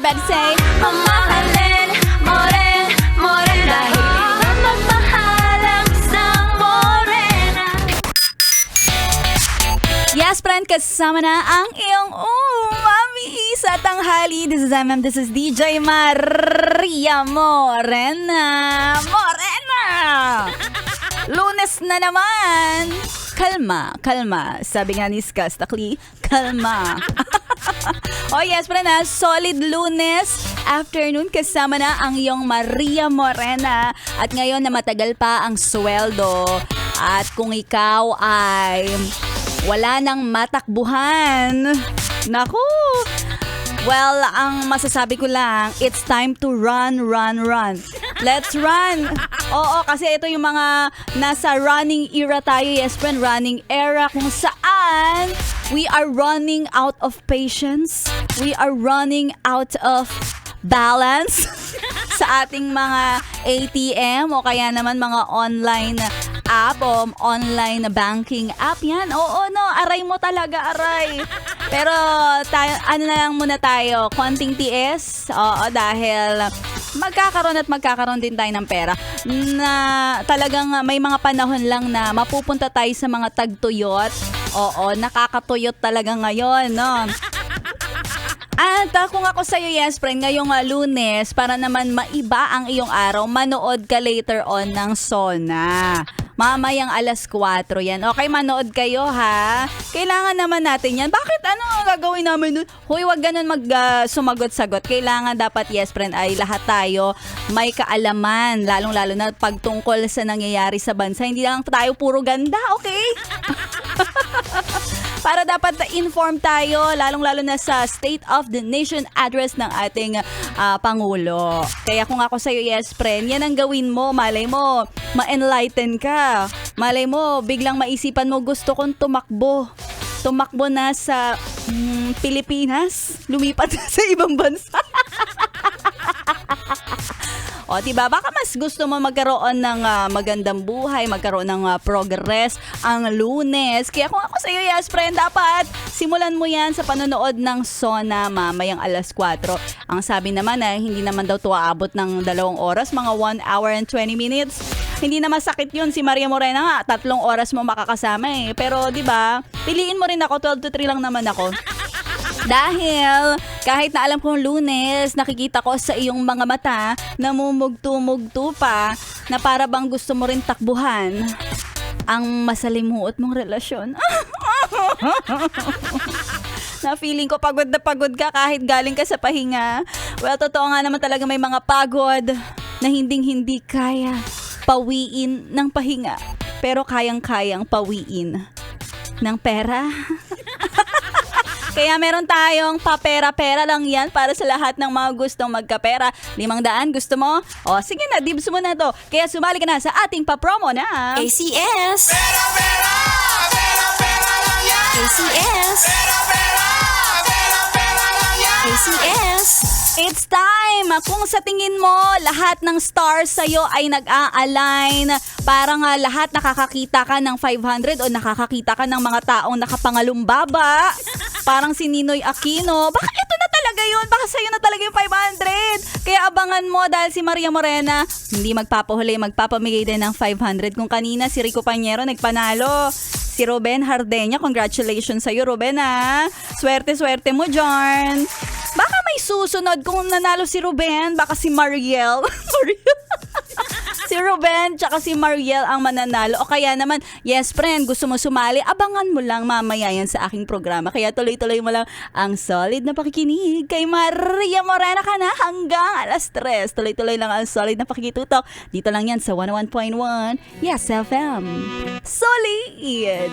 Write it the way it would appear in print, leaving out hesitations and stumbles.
everybody say, mamahalin mo rin, dahil magmamahal ang isang morena. Yes, friend, kasama na ang iyong umami sa tanghali. This is MM, this is DJ Maria Morena. Lunes na naman. Kalma. Sabi nga ni Skaz Takli, kalma. Oh yes, friend, solid Lunes afternoon kasama na ang iyong Maria Morena. At ngayon na matagal pa ang sweldo. At kung ikaw ay wala nang matakbuhan, naku, well, ang masasabi ko lang, it's time to run. Let's run! Oo, kasi ito yung mga nasa running era tayo, yes friend, running era kung saan we are running out of patience, we are running out of balance sa ating mga ATM o kaya naman mga online app o online banking app yan. Oo, no, aray mo talaga, aray. Pero tayo, ano na lang muna tayo, konting tiis. Oo, dahil magkakaroon din tayo ng pera na talagang may mga panahon lang na mapupunta tayo sa mga tagtuyot. Oo, nakakatuyot talaga ngayon, no? At kung ako sa'yo, yes friend, ngayong Lunes, para naman maiba ang iyong araw, manood ka later on ng Sona. Mamayang 4:00 yan. Okay, manood kayo ha. Kailangan naman natin yan. Bakit? Ano ang gagawin namin nun? Hoy, wag ganun sumagot-sagot. Kailangan dapat, yes friend, ay lahat tayo may kaalaman. Lalong-lalo na pagtungkol sa nangyayari sa bansa. Hindi lang tayo puro ganda, okay? Para dapat inform tayo, lalong-lalo na sa State of the Nation address ng ating Pangulo. Kaya kung ako sa'yo, yes friend, yan ang gawin mo. Malay mo, ma-enlighten ka. Malay mo, biglang maisipan mo, gusto kong tumakbo. Tumakbo na sa Pilipinas. Lumipat na sa ibang bansa. O, diba? Baka mas gusto mo magkaroon ng magandang buhay, magkaroon ng progress ang Lunes. Kaya kung ako sa'yo, yes friend, dapat simulan mo yan sa panonood ng Sona mamayang 4:00. Ang sabi naman hindi naman daw ito aabot ng 2 oras, mga 1 hour and 20 minutes. Hindi na masakit yun. Si Maria Morena nga, 3 oras mo makakasama eh. Pero diba, piliin mo rin ako, 12 to 3 lang naman ako. Dahil kahit na alam kong Lunes, nakikita ko sa iyong mga mata, namumugto-mugto pa, na para bang gusto mo rin takbuhan ang masalimuot mong relasyon. Na feeling ko pagod na pagod ka kahit galing ka sa pahinga. Well, totoo nga naman talaga may mga pagod na hindi kaya pawiin ng pahinga. Pero kayang-kayang pawiin ng pera. Kaya meron tayong papera-pera lang yan para sa lahat ng mga gustong magkapera. 500, gusto mo? O, sige na, dibs mo na to. Kaya sumali ka na sa ating pa-promo na ACS! Pera, pera! Pera, pera lang yan! ACS! Pera, pera! Pera, pera lang yan! ACS! It's time! Kung sa tingin mo, lahat ng stars sa'yo ay nag-a-align, parang lahat nakakakita ka ng 500 o nakakakita ka ng mga taong nakapangalumbaba, parang si Ninoy Aquino, baka ito na talaga yun, baka sa'yo na talaga yung 500. Kaya abangan mo dahil si Maria Morena, hindi magpapahuli, magpapamigay din ng 500. Kung kanina si Rico Pañero nagpanalo, si Ruben Hardenia, congratulations sa'yo Ruben ha. Swerte mo John. Baka may susunod kung nanalo si Ruben, baka si Mariel. Si Ruben tsaka si Mariel ang mananalo. O kaya naman, yes friend, gusto mo sumali, abangan mo lang mamaya yan sa aking programa. Kaya tuloy-tuloy mo lang ang solid na pakikinig kay Maria Morena ka na hanggang 3:00. Tuloy-tuloy lang ang solid na pakikitutok. Dito lang yan sa 101.1 Yes FM. Solid!